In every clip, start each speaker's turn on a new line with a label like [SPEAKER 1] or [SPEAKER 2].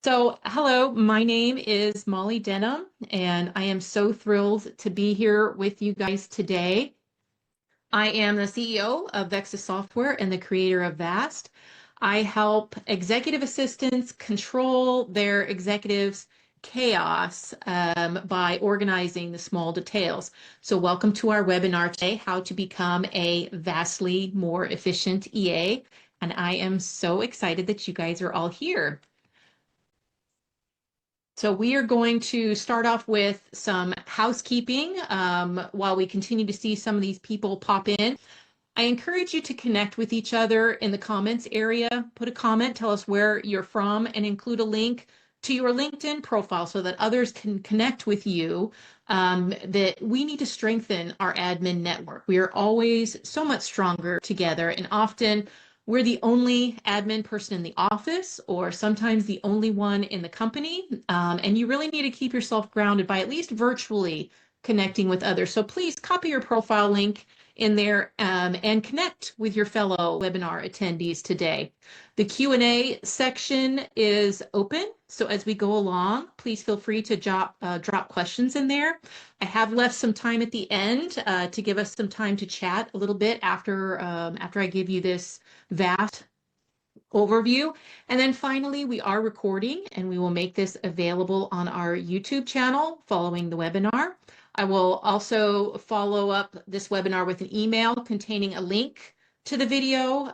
[SPEAKER 1] Hello, my name is Molly Denham, and I am so thrilled to be here with you guys today. I am the CEO of VEXA Software and the creator of VAST. I help executive assistants control their executives' chaos by organizing the small details. So welcome to our webinar today, How to Become a Vastly More Efficient EA. And I am so excited that you guys are all here. So we are going to start off with some housekeeping while we continue to see some of these people pop in. I encourage you to connect with each other in the comments area. Put a comment, tell us where you're from, and include a link to your LinkedIn profile so that others can connect with you. That we need to strengthen our admin network. We are always so much stronger together, and often we're the only admin person in the office, or sometimes the only one in the company. And you really need to keep yourself grounded by at least virtually connecting with others. So please copy your profile link in there and connect with your fellow webinar attendees today. The Q&A section is open, so as we go along, please feel free to drop questions in there. I have left some time at the end to give us some time to chat a little bit after I give you this vast overview. And then finally, we are recording and we will make this available on our YouTube channel following the webinar. I will also follow up this webinar with an email containing a link to the video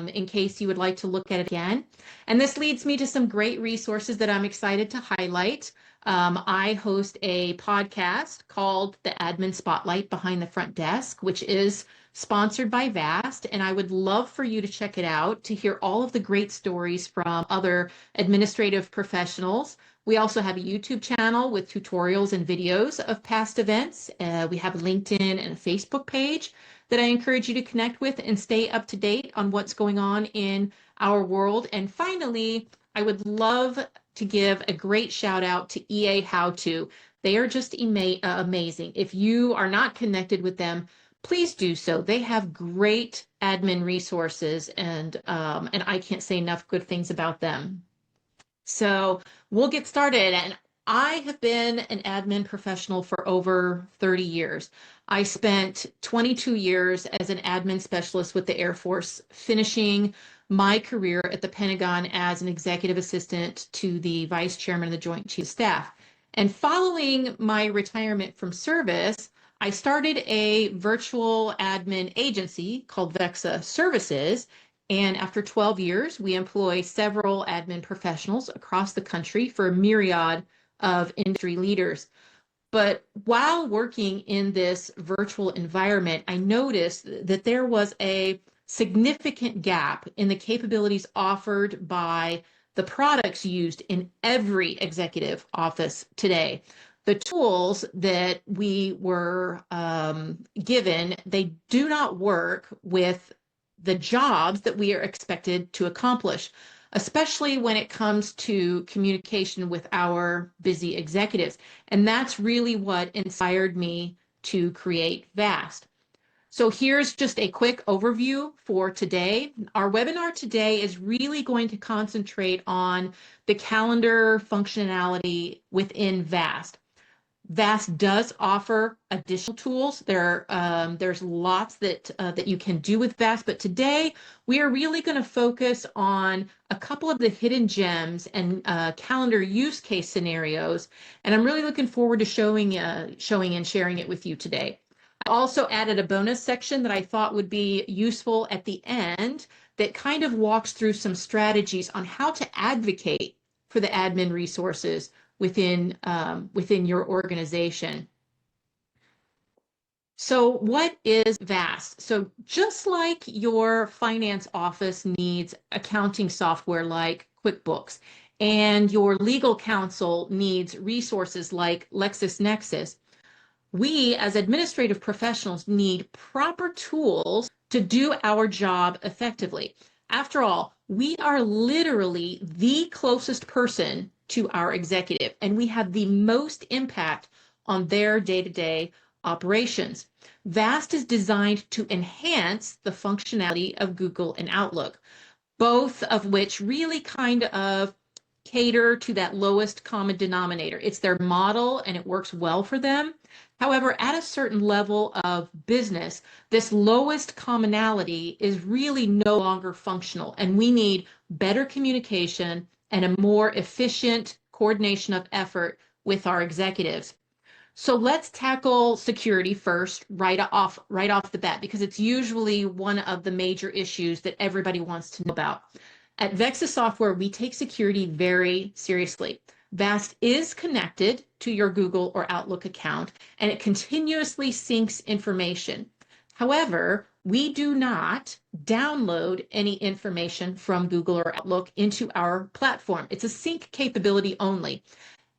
[SPEAKER 1] in case you would like to look at it again. And this leads me to some great resources that I'm excited to highlight. I host a podcast called The Admin Spotlight Behind the Front Desk, which is sponsored by VAST, and I would love for you to check it out to hear all of the great stories from other administrative professionals. We also have a YouTube channel with tutorials and videos of past events. We have a LinkedIn and a Facebook page that I encourage you to connect with and stay up to date on what's going on in our world. And finally, I would love to give a great shout out to EA How To. They are just amazing. If you are not connected with them, please do so. They have great admin resources, and I can't say enough good things about them. So we'll get started. And I have been an admin professional for over 30 years. I spent 22 years as an admin specialist with the Air Force, finishing my career at the Pentagon as an executive assistant to the Vice Chairman of the Joint Chiefs of Staff. And following my retirement from service, I started a virtual admin agency called VEXA Services. And after 12 years, we employ several admin professionals across the country for a myriad of industry leaders. But while working in this virtual environment, I noticed that there was a significant gap in the capabilities offered by the products used in every executive office today. The tools that we were given, they do not work with the jobs that we are expected to accomplish, especially when it comes to communication with our busy executives. And that's really what inspired me to create VAST. So here's just a quick overview for today. Our webinar today is really going to concentrate on the calendar functionality within VAST. VAST does offer additional tools. There's lots that you can do with VAST, but today we are really going to focus on a couple of the hidden gems and calendar use case scenarios, and I'm really looking forward to showing and sharing it with you today. I also added a bonus section that I thought would be useful at the end that kind of walks through some strategies on how to advocate for the admin resources within your organization. So what is VAST? So just like your finance office needs accounting software like QuickBooks, and your legal counsel needs resources like LexisNexis, we as administrative professionals need proper tools to do our job effectively. After all, we are literally the closest person to our executive, and we have the most impact on their day-to-day operations. VAST is designed to enhance the functionality of Google and Outlook, both of which really kind of cater to that lowest common denominator. It's their model and it works well for them. However, at a certain level of business, this lowest commonality is really no longer functional, and we need better communication and a more efficient coordination of effort with our executives. So let's tackle security first, right off the bat, because it's usually one of the major issues that everybody wants to know about. At VEXA Software, we take security very seriously. VAST is connected to your Google or Outlook account, and it continuously syncs information. However, we do not download any information from Google or Outlook into our platform. It's a sync capability only.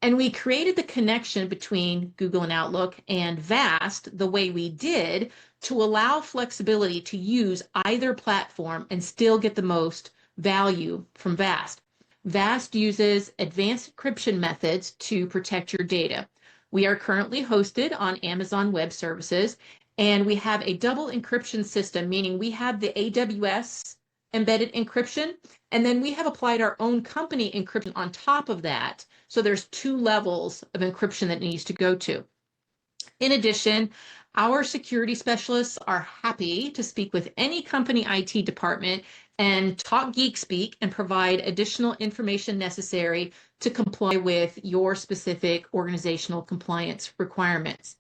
[SPEAKER 1] And we created the connection between Google and Outlook and VAST the way we did to allow flexibility to use either platform and still get the most value from VAST. VAST uses advanced encryption methods to protect your data. We are currently hosted on Amazon Web Services, and we have a double encryption system, meaning we have the AWS embedded encryption, and then we have applied our own company encryption on top of that. So there's two levels of encryption that needs to go to. In addition, our security specialists are happy to speak with any company IT department and talk geek speak and provide additional information necessary to comply with your specific organizational compliance requirements.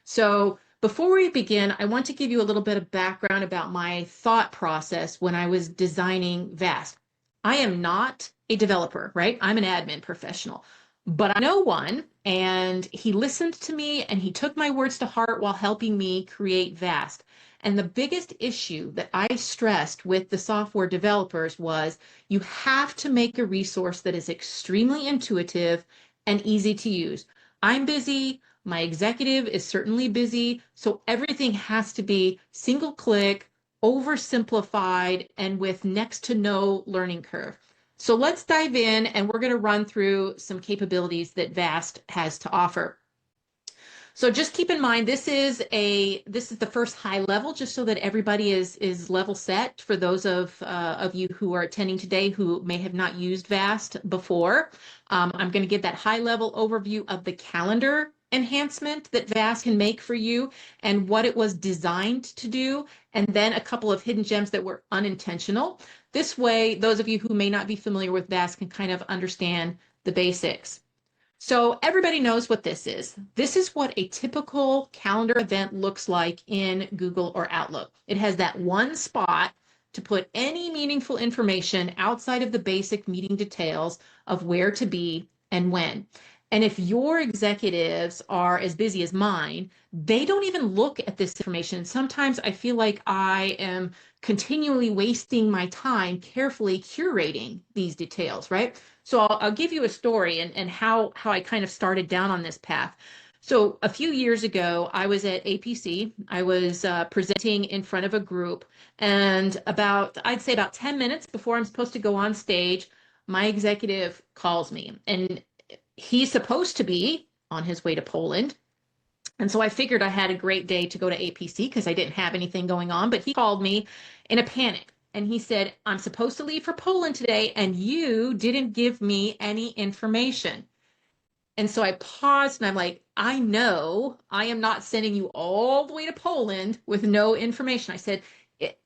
[SPEAKER 1] So before we begin, I want to give you a little bit of background about my thought process when I was designing VAST. I am not a developer, right? I'm an admin professional, but I know one, and he listened to me and he took my words to heart while helping me create VAST. And the biggest issue that I stressed with the software developers was you have to make a resource that is extremely intuitive and easy to use. I'm busy. My executive is certainly busy. So everything has to be single click, oversimplified, and with next to no learning curve. So let's dive in, and we're going to run through some capabilities that VAST has to offer. So just keep in mind, this is the first high level, just so that everybody is level set for those of you who are attending today who may have not used VAST before. I'm going to give that high level overview of the calendar enhancement that VAST can make for you and what it was designed to do, and then a couple of hidden gems that were unintentional. This way, those of you who may not be familiar with VAST can kind of understand the basics. So everybody knows what this is. This is what a typical calendar event looks like in Google or Outlook. It has that one spot to put any meaningful information outside of the basic meeting details of where to be and when. And if your executives are as busy as mine, they don't even look at this information. Sometimes I feel like I am continually wasting my time carefully curating these details, right? So I'll give you a story and how I kind of started down on this path. So a few years ago, I was at APC. I was presenting in front of a group, and I'd say about 10 minutes before I'm supposed to go on stage, my executive calls me, and he's supposed to be on his way to Poland. And so I figured I had a great day to go to APC because I didn't have anything going on, but he called me in a panic. And he said, I'm supposed to leave for Poland today, and you didn't give me any information. And so I paused and I'm like, I know I am not sending you all the way to Poland with no information. I said,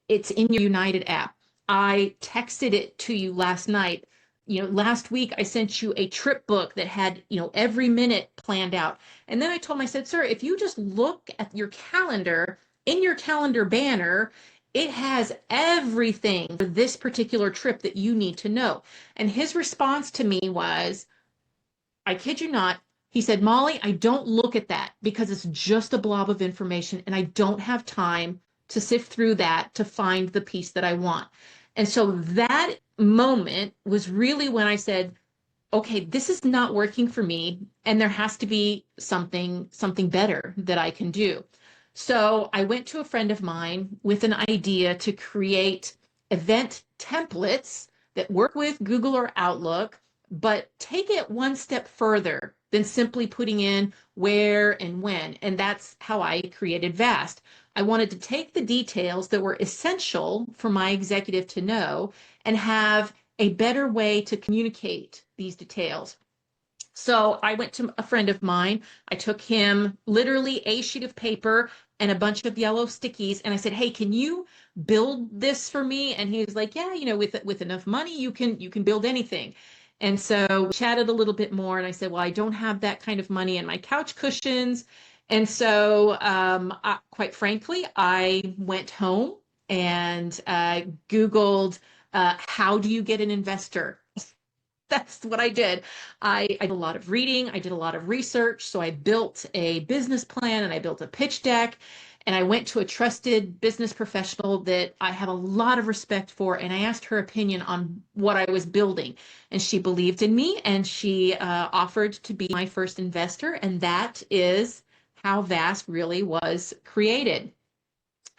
[SPEAKER 1] it's in your United app. I texted it to you last night. Last week I sent you a trip book that had, every minute planned out. And then I told him, I said, sir, if you just look at your calendar, in your calendar banner, it has everything for this particular trip that you need to know. And his response to me was, I kid you not, he said, Molly, I don't look at that because it's just a blob of information and I don't have time to sift through that to find the piece that I want. And so that moment was really when I said, okay, this is not working for me, and there has to be something better that I can do. So I went to a friend of mine with an idea to create event templates that work with Google or Outlook, but take it one step further than simply putting in where and when. And that's how I created VAST. I wanted to take the details that were essential for my executive to know and have a better way to communicate these details. So I went to a friend of mine. I took him literally a sheet of paper and a bunch of yellow stickies, and I said, "Hey, can you build this for me?" And he was like, "Yeah, with enough money, you can build anything." And so we chatted a little bit more, and I said, "Well, I don't have that kind of money in my couch cushions." And so, quite frankly, I went home and Googled, how do you get an investor? That's what I did. I did a lot of reading, I did a lot of research. So I built a business plan and I built a pitch deck. And I went to a trusted business professional that I have a lot of respect for. And I asked her opinion on what I was building. And she believed in me and she offered to be my first investor. And that is how VAST really was created.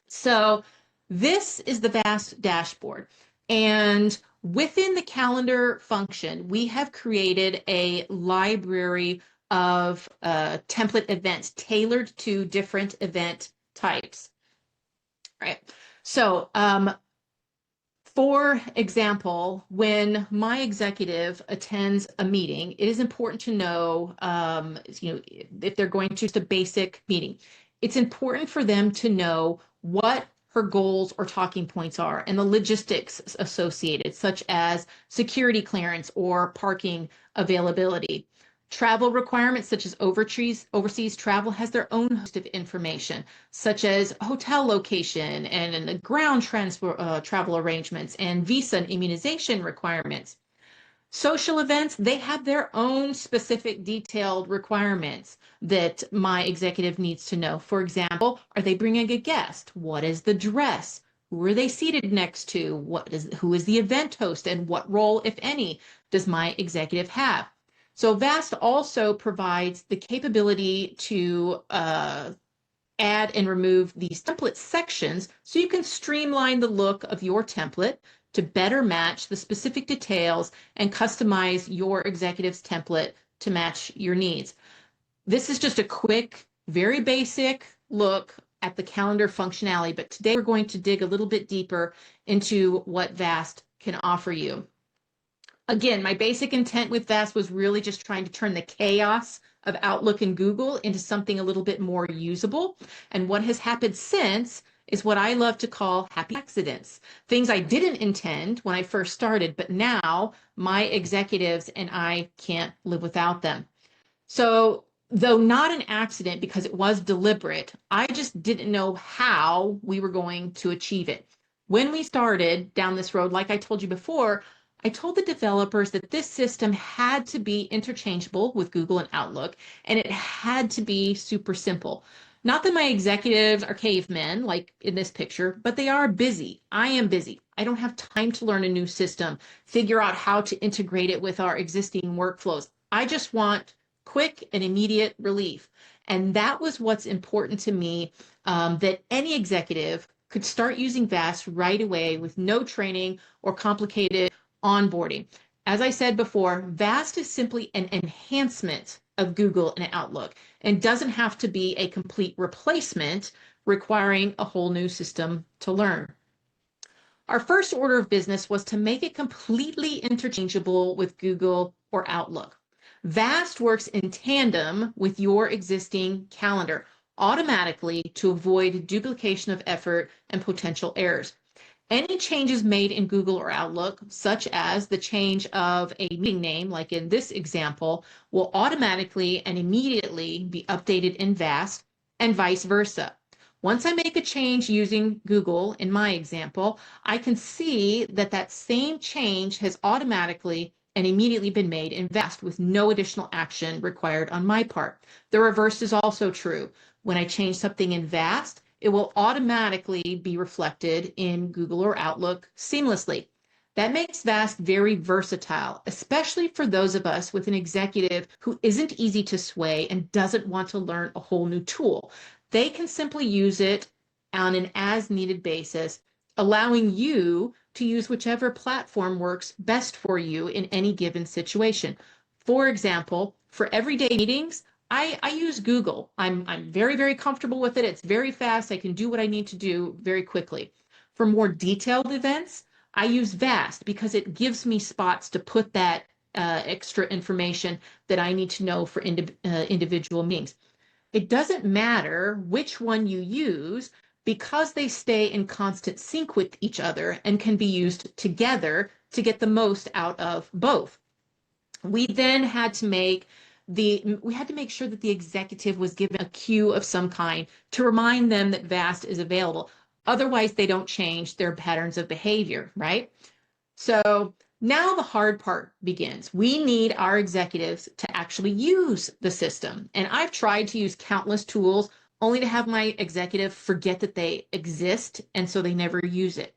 [SPEAKER 1] So this is the VAST dashboard. And within the calendar function, we have created a library of template events tailored to different event types. All right. So for example, when my executive attends a meeting, it is important to know, if they're going to just a basic meeting, it's important for them to know what her goals or talking points are and the logistics associated, such as security clearance or parking availability. Travel requirements such as overseas travel has their own host of information, such as hotel location and the ground transfer travel arrangements and visa and immunization requirements. Social events, they have their own specific detailed requirements that my executive needs to know. For example, are they bringing a guest? What is the dress? Who are they seated next to? Who is the event host and what role, if any, does my executive have? So VAST also provides the capability to add and remove these template sections so you can streamline the look of your template to better match the specific details and customize your executive's template to match your needs. This is just a quick, very basic look at the calendar functionality, but today we're going to dig a little bit deeper into what VAST can offer you. Again, my basic intent with VAST was really just trying to turn the chaos of Outlook and Google into something a little bit more usable. And what has happened since is what I love to call happy accidents. Things I didn't intend when I first started, but now my executives and I can't live without them. So, though not an accident because it was deliberate, I just didn't know how we were going to achieve it. When we started down this road, like I told you before, I told the developers that this system had to be interchangeable with Google and Outlook, and it had to be super simple. Not that my executives are cavemen, like in this picture, but they are busy. I am busy. I don't have time to learn a new system, figure out how to integrate it with our existing workflows. I just want quick and immediate relief. And that was what's important to me, that any executive could start using VAST right away with no training or complicated onboarding. As I said before, VAST is simply an enhancement of Google and Outlook and doesn't have to be a complete replacement requiring a whole new system to learn. Our first order of business was to make it completely interchangeable with Google or Outlook. VAST works in tandem with your existing calendar automatically to avoid duplication of effort and potential errors. Any changes made in Google or Outlook, such as the change of a meeting name, like in this example, will automatically and immediately be updated in VAST and vice versa. Once I make a change using Google, in my example, I can see that that same change has automatically and immediately been made in VAST with no additional action required on my part. The reverse is also true. When I change something in VAST, it will automatically be reflected in Google or Outlook seamlessly. That makes VAST very versatile, especially for those of us with an executive who isn't easy to sway and doesn't want to learn a whole new tool. They can simply use it on an as-needed basis, allowing you to use whichever platform works best for you in any given situation. For example, for everyday meetings, I use Google. I'm very, very comfortable with it. It's very fast. I can do what I need to do very quickly. For more detailed events, I use VAST because it gives me spots to put that extra information that I need to know for individual meetings. It doesn't matter which one you use because they stay in constant sync with each other and can be used together to get the most out of both. We then had to make sure that the executive was given a cue of some kind to remind them that VAST is available. Otherwise, they don't change their patterns of behavior, right? So now the hard part begins. We need our executives to actually use the system. And I've tried to use countless tools only to have my executive forget that they exist, and so they never use it.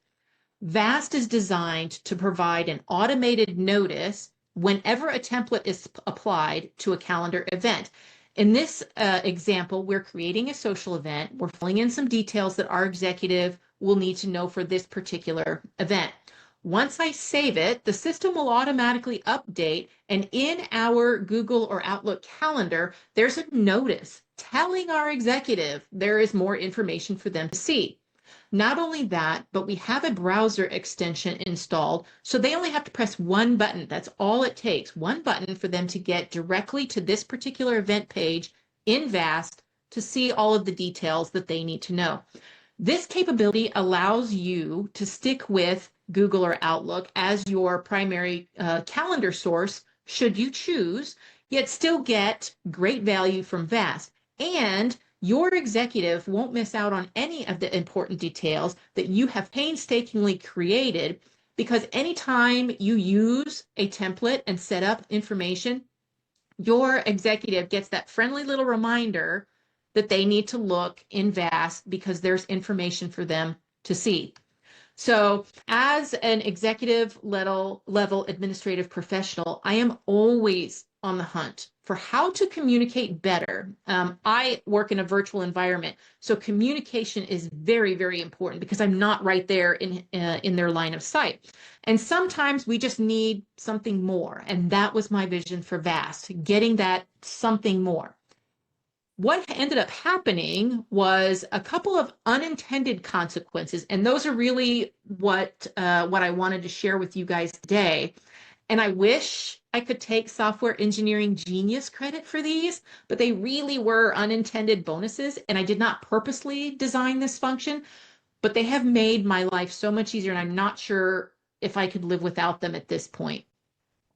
[SPEAKER 1] VAST is designed to provide an automated notice whenever a template is applied to a calendar event. In this example, we're creating a social event. We're filling in some details that our executive will need to know for this particular event. Once I save it, the system will automatically update, and in our Google or Outlook calendar, there's a notice telling our executive there is more information for them to see. Not only that, but we have a browser extension installed, so they only have to press one button. That's all it takes, one button for them to get directly to this particular event page in VAST to see all of the details that they need to know. This capability allows you to stick with Google or Outlook as your primary calendar source, should you choose, yet still get great value from VAST. And your executive won't miss out on any of the important details that you have painstakingly created, because anytime you use a template and set up information, your executive gets that friendly little reminder that they need to look in VAST because there's information for them to see. So as an executive level administrative professional, I am always on the hunt for how to communicate better. I work in a virtual environment, so communication is very, very important because I'm not right there in their line of sight. And sometimes we just need something more, and that was my vision for VAST, getting that something more. What ended up happening was a couple of unintended consequences, and those are really what I wanted to share with you guys today. And I wish I could take software engineering genius credit for these, but they really were unintended bonuses, and I did not purposely design this function, but they have made my life so much easier, and I'm not sure if I could live without them at this point.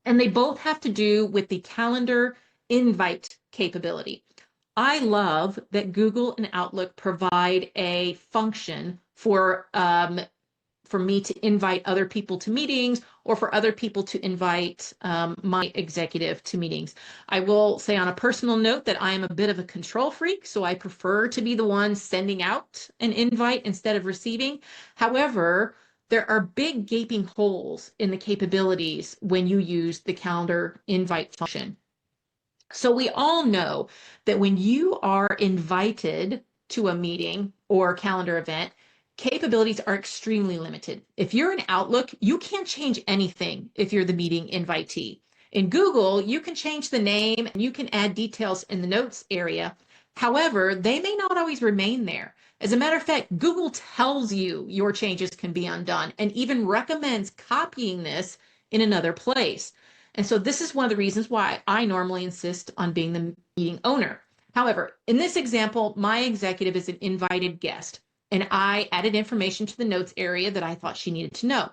[SPEAKER 1] And they both have to do with the calendar invite capability. I love that Google and Outlook provide a function for me to invite other people to meetings, or for other people to invite my executive to meetings. I will say on a personal note that I am a bit of a control freak, so I prefer to be the one sending out an invite instead of receiving. However, there are big gaping holes in the capabilities when you use the calendar invite function. So we all know that when you are invited to a meeting or calendar event, capabilities are extremely limited. If you're in Outlook, you can't change anything if you're the meeting invitee. In Google, you can change the name and you can add details in the notes area. However, they may not always remain there. As a matter of fact, Google tells you your changes can be undone and even recommends copying this in another place. And so this is one of the reasons why I normally insist on being the meeting owner. However, in this example, my executive is an invited guest, and I added information to the notes area that I thought she needed to know.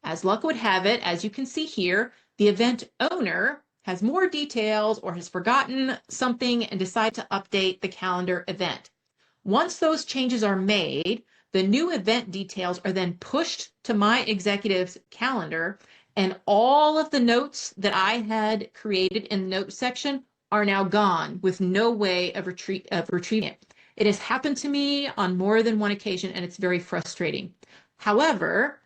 [SPEAKER 1] As luck would have it, as you can see here, the event owner has more details or has forgotten something and decided to update the calendar event. Once those changes are made, the new event details are then pushed to my executive's calendar, and all of the notes that I had created in the notes section are now gone with no way of retrieving it. It has happened to me on more than one occasion, and it's very frustrating. However,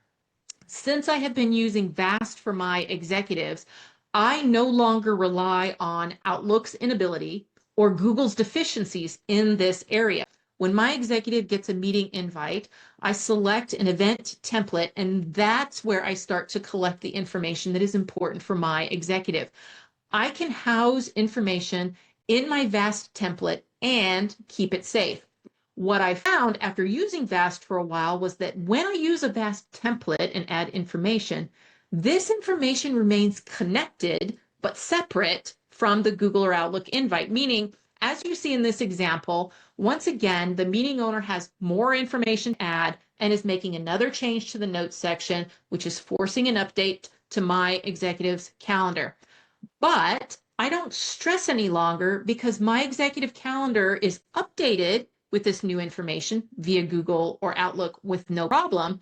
[SPEAKER 1] since I have been using VAST for my executives, I no longer rely on Outlook's inability or Google's deficiencies in this area. When my executive gets a meeting invite, I select an event template, and that's where I start to collect the information that is important for my executive. I can house information in my VAST template and keep it safe. What I found after using VAST for a while was that when I use a VAST template and add information, this information remains connected but separate from the Google or Outlook invite, meaning, as you see in this example, once again, the meeting owner has more information to add and is making another change to the notes section, which is forcing an update to my executive's calendar. But I don't stress any longer because my executive calendar is updated with this new information via Google or Outlook with no problem.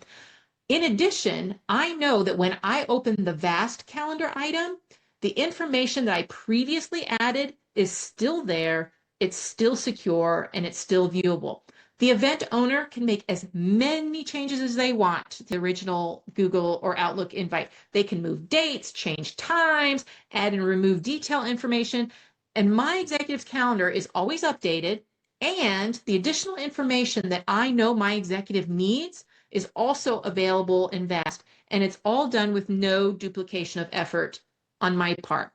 [SPEAKER 1] In addition, I know that when I open the VAST calendar item, the information that I previously added is still there, it's still secure, and it's still viewable. The event owner can make as many changes as they want to the original Google or Outlook invite. They can move dates, change times, add and remove detail information, and my executive's calendar is always updated, and the additional information that I know my executive needs is also available in VAST, and it's all done with no duplication of effort on my part.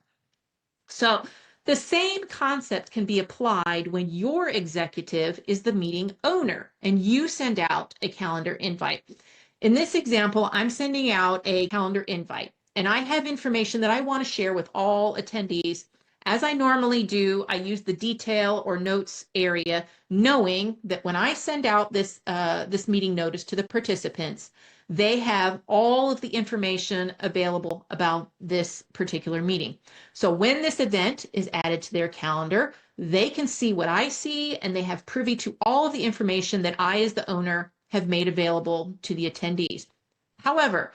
[SPEAKER 1] So the same concept can be applied when your executive is the meeting owner and you send out a calendar invite. In this example, I'm sending out a calendar invite, and I have information that I want to share with all attendees. As I normally do, I use the detail or notes area, knowing that when I send out this meeting notice to the participants, they have all of the information available about this particular meeting. So when this event is added to their calendar, they can see what I see, and they have privy to all of the information that I, as the owner, have made available to the attendees. However,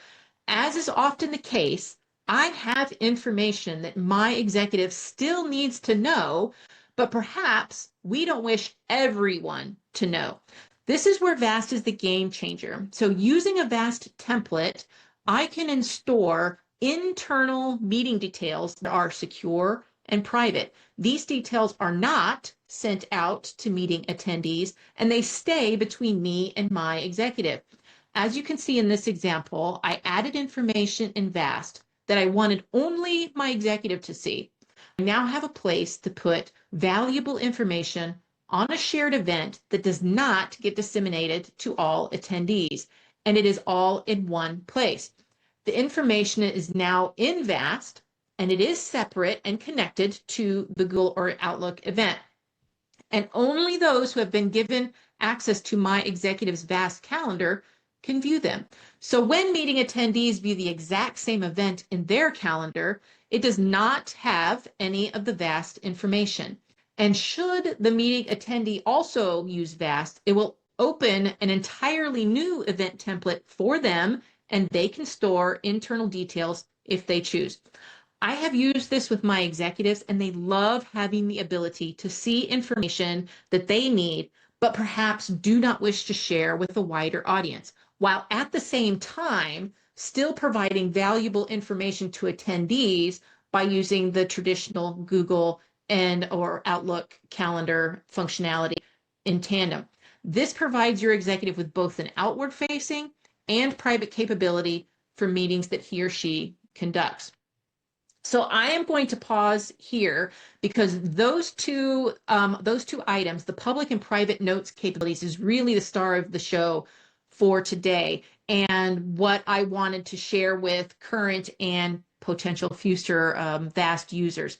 [SPEAKER 1] as is often the case, I have information that my executive still needs to know, but perhaps we don't wish everyone to know. This is where VAST is the game changer. So using a VAST template, I can store internal meeting details that are secure and private. These details are not sent out to meeting attendees, and they stay between me and my executive. As you can see in this example, I added information in VAST that I wanted only my executive to see. I now have a place to put valuable information on a shared event that does not get disseminated to all attendees, and it is all in one place. The information is now in VAST, and it is separate and connected to the Google or Outlook event. And only those who have been given access to my executive's VAST calendar can view them. So when meeting attendees view the exact same event in their calendar, it does not have any of the VAST information. And should the meeting attendee also use VAST, it will open an entirely new event template for them, and they can store internal details if they choose. I have used this with my executives, and they love having the ability to see information that they need, but perhaps do not wish to share with a wider audience, while at the same time still providing valuable information to attendees by using the traditional Google and or Outlook calendar functionality in tandem. This provides your executive with both an outward facing and private capability for meetings that he or she conducts. So I am going to pause here because those two items, the public and private notes capabilities, is really the star of the show for today, and what I wanted to share with current and potential future VAST users.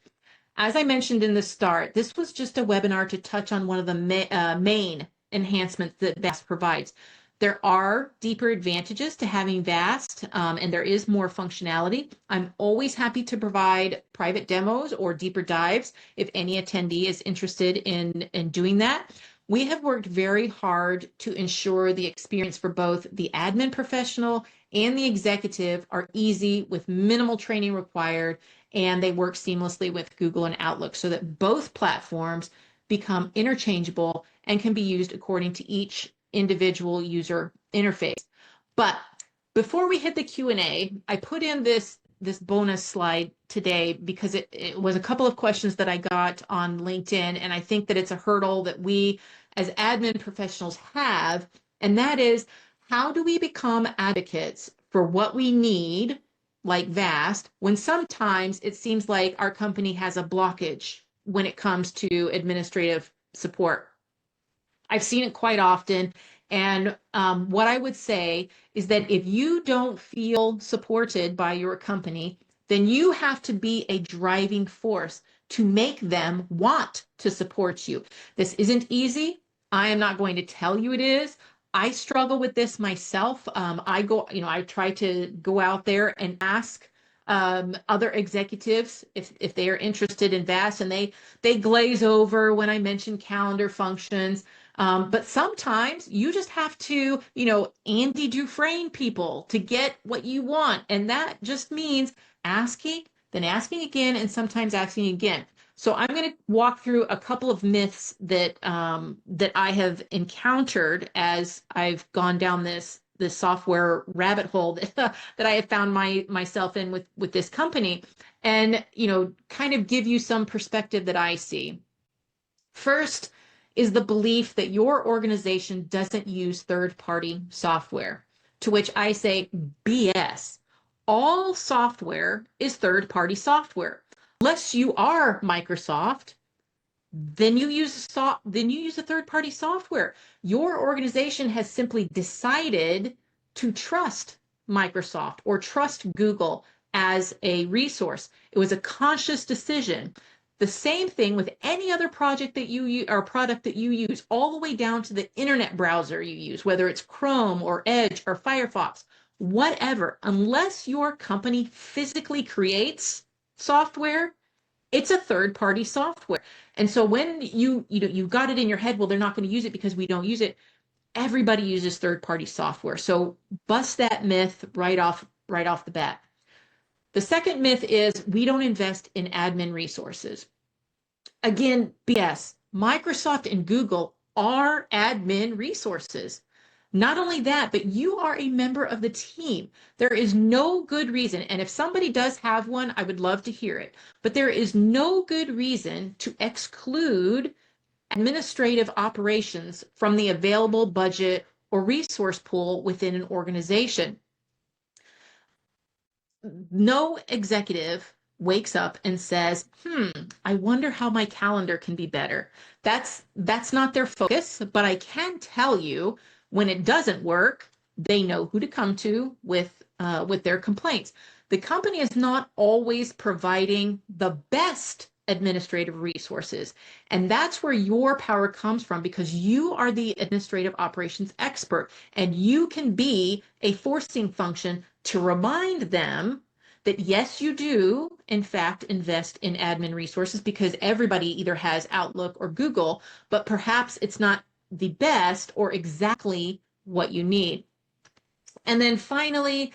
[SPEAKER 1] As I mentioned in the start, this was just a webinar to touch on one of the main enhancements that VAST provides. There are deeper advantages to having VAST, and there is more functionality. I'm always happy to provide private demos or deeper dives if any attendee is interested in doing that. We have worked very hard to ensure the experience for both the admin professional and the executive are easy with minimal training required, and they work seamlessly with Google and Outlook so that both platforms become interchangeable and can be used according to each individual user interface. But before we hit the Q&A, I put in this bonus slide today because it was a couple of questions that I got on LinkedIn, and I think that it's a hurdle that we as admin professionals have, and that is, how do we become advocates for what we need, like VAST, when sometimes it seems like our company has a blockage when it comes to administrative support? I've seen it quite often. And what I would say is that if you don't feel supported by your company, then you have to be a driving force to make them want to support you. This isn't easy. I am not going to tell you it is. I struggle with this myself. I try to go out there and ask other executives if they are interested in VAS, and they glaze over when I mention calendar functions. But sometimes you just have to, Andy Dufresne people to get what you want. And that just means asking, then asking again, and sometimes asking again. So I'm going to walk through a couple of myths that I have encountered as I've gone down this software rabbit hole that I have found myself in with this company, and kind of give you some perspective that I see. First is the belief that your organization doesn't use third-party software, to which I say BS. All software is third-party software. Unless you are Microsoft, then you use a third-party software. Your organization has simply decided to trust Microsoft or trust Google as a resource. It was a conscious decision. The same thing with any other project that you use or product that you use, all the way down to the internet browser you use, whether it's Chrome or Edge or Firefox, whatever. Unless your company physically creates software, it's a third-party software. And so when you got it in your head, well, they're not going to use it because we don't use it. Everybody uses third-party software. So bust that myth right off the bat. The second myth is we don't invest in admin resources. Again, BS. Microsoft and Google are admin resources. Not only that, but you are a member of the team. There is no good reason, and if somebody does have one, I would love to hear it, but there is no good reason to exclude administrative operations from the available budget or resource pool within an organization. No executive wakes up and says, I wonder how my calendar can be better. That's not their focus, but I can tell you when it doesn't work, they know who to come to with their complaints. The company is not always providing the best administrative resources. And that's where your power comes from, because you are the administrative operations expert, and you can be a forcing function to remind them that yes, you do, in fact, invest in admin resources, because everybody either has Outlook or Google, but perhaps it's not the best or exactly what you need. And then finally,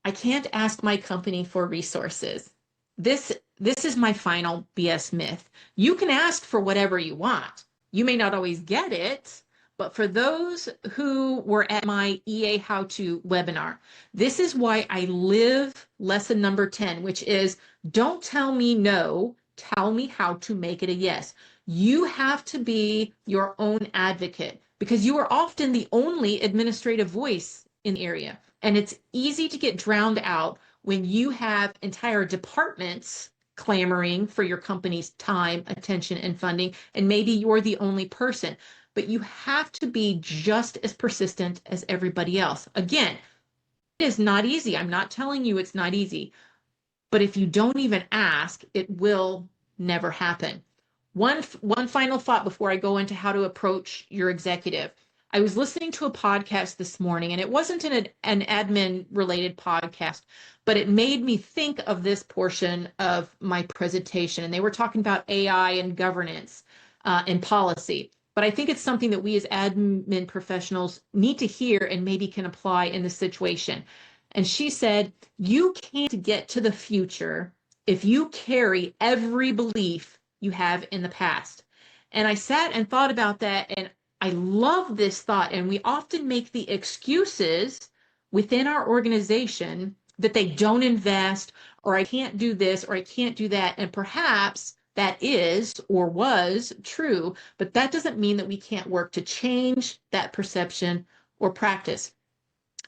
[SPEAKER 1] I can't ask my company for resources. This is my final BS myth. You can ask for whatever you want. You may not always get it, but for those who were at my EA How To webinar, this is why I live lesson number 10, which is don't tell me no, tell me how to make it a yes. You have to be your own advocate, because you are often the only administrative voice in the area. And it's easy to get drowned out when you have entire departments clamoring for your company's time, attention, and funding, and maybe you're the only person. But you have to be just as persistent as everybody else. Again, it is not easy. I'm not telling you it's not easy. But if you don't even ask, it will never happen. One final thought before I go into how to approach your executive. I was listening to a podcast this morning, and it wasn't an admin related podcast, but it made me think of this portion of my presentation. And they were talking about AI and governance and policy. But I think it's something that we as admin professionals need to hear and maybe can apply in this situation. And she said, you can't get to the future if you carry every belief you have in the past. And I sat and thought about that, and I love this thought. And we often make the excuses within our organization that they don't invest, or I can't do this, or I can't do that. And perhaps that is or was true, but that doesn't mean that we can't work to change that perception or practice.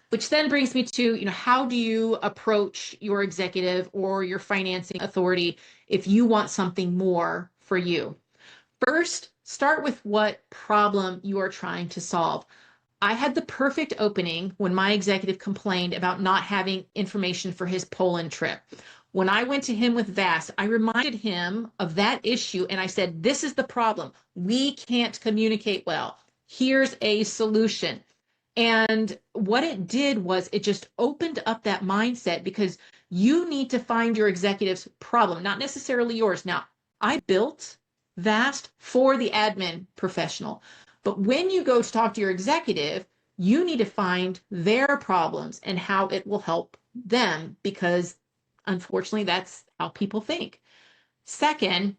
[SPEAKER 1] Which then brings me to, how do you approach your executive or your financing authority if you want something more for you? First, Start with what problem you are trying to solve. I had the perfect opening when my executive complained about not having information for his Poland trip. When I went to him with VAST, I reminded him of that issue and I said, this is the problem. We can't communicate well. Here's a solution. And what it did was it just opened up that mindset because you need to find your executive's problem, not necessarily yours. Now, I built VAST for the admin professional. But when you go to talk to your executive, you need to find their problems and how it will help them because unfortunately, that's how people think. Second,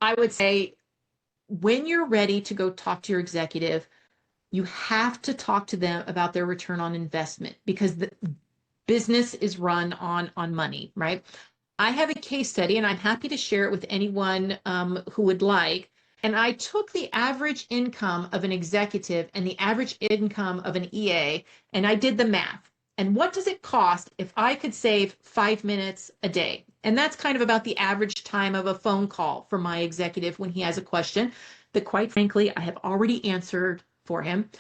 [SPEAKER 1] I would say when you're ready to go talk to your executive, you have to talk to them about their return on investment because the business is run on money, right? I have a case study and I'm happy to share it with anyone who would like. And I took the average income of an executive and the average income of an EA, and I did the math. And what does it cost if I could save 5 minutes a day? And that's kind of about the average time of a phone call for my executive when he has a question that, quite frankly, I have already answered for him.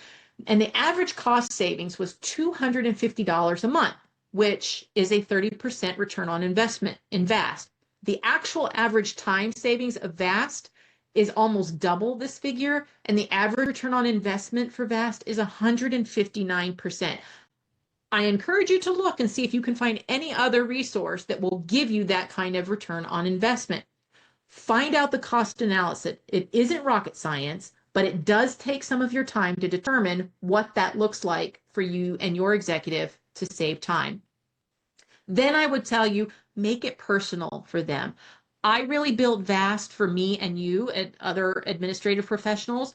[SPEAKER 1] And the average cost savings was $250 a month, which is a 30% return on investment in VAST. The actual average time savings of VAST is almost double this figure, and the average return on investment for VAST is 159%. I encourage you to look and see if you can find any other resource that will give you that kind of return on investment. Find out the cost analysis. It isn't rocket science, but it does take some of your time to determine what that looks like for you and your executive to save time. Then I would tell you, make it personal for them. I really built VAST for me and you and other administrative professionals.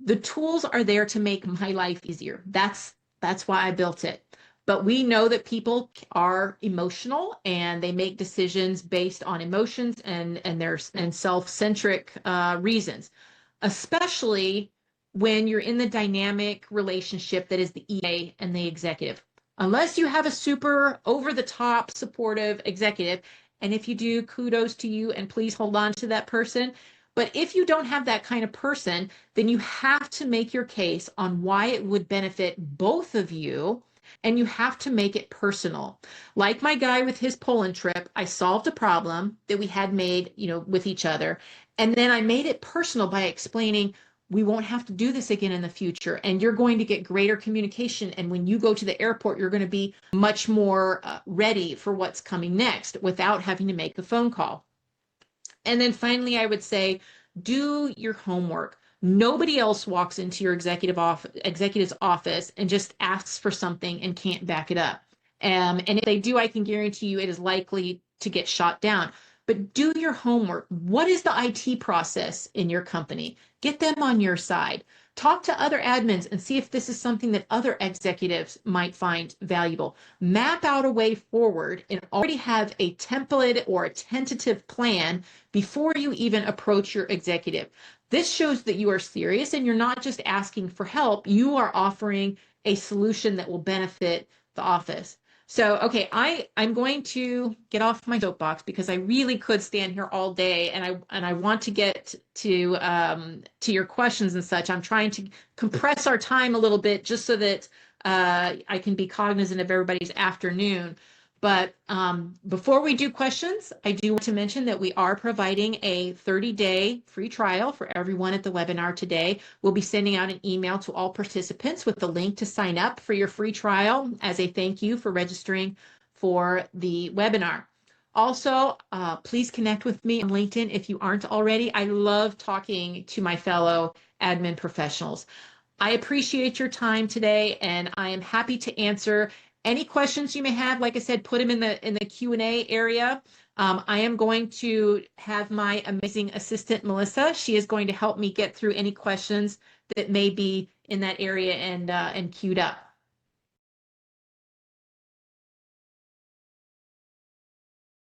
[SPEAKER 1] The tools are there to make my life easier. That's why I built it. But we know that people are emotional and they make decisions based on emotions and self-centric reasons, especially when you're in the dynamic relationship that is the EA and the executive. Unless you have a super over-the-top supportive executive, and if you do, kudos to you and please hold on to that person. But if you don't have that kind of person, then you have to make your case on why it would benefit both of you, and you have to make it personal. Like my guy with his Poland trip, I solved a problem that we had made, with each other. And then I made it personal by explaining, we won't have to do this again in the future, and you're going to get greater communication. And when you go to the airport, you're going to be much more ready for what's coming next without having to make a phone call. And then finally, I would say, do your homework. Nobody else walks into your executive's office and just asks for something and can't back it up. And if they do, I can guarantee you it is likely to get shot down. But do your homework. What is the IT process in your company? Get them on your side. Talk to other admins and see if this is something that other executives might find valuable. Map out a way forward and already have a template or a tentative plan before you even approach your executive. This shows that you are serious and you're not just asking for help. You are offering a solution that will benefit the office. So, okay, I'm going to get off my soapbox because I really could stand here all day, and I want to get to your questions and such. I'm trying to compress our time a little bit just so that I can be cognizant of everybody's afternoon. But before we do questions, I do want to mention that we are providing a 30-day free trial for everyone at the webinar today. We'll be sending out an email to all participants with the link to sign up for your free trial as a thank you for registering for the webinar. Also, please connect with me on LinkedIn if you aren't already. I love talking to my fellow admin professionals. I appreciate your time today, and I am happy to answer any questions you may have. Like I said, put them in the Q&A area. I am going to have my amazing assistant, Melissa. She is going to help me get through any questions that may be in that area and queued up.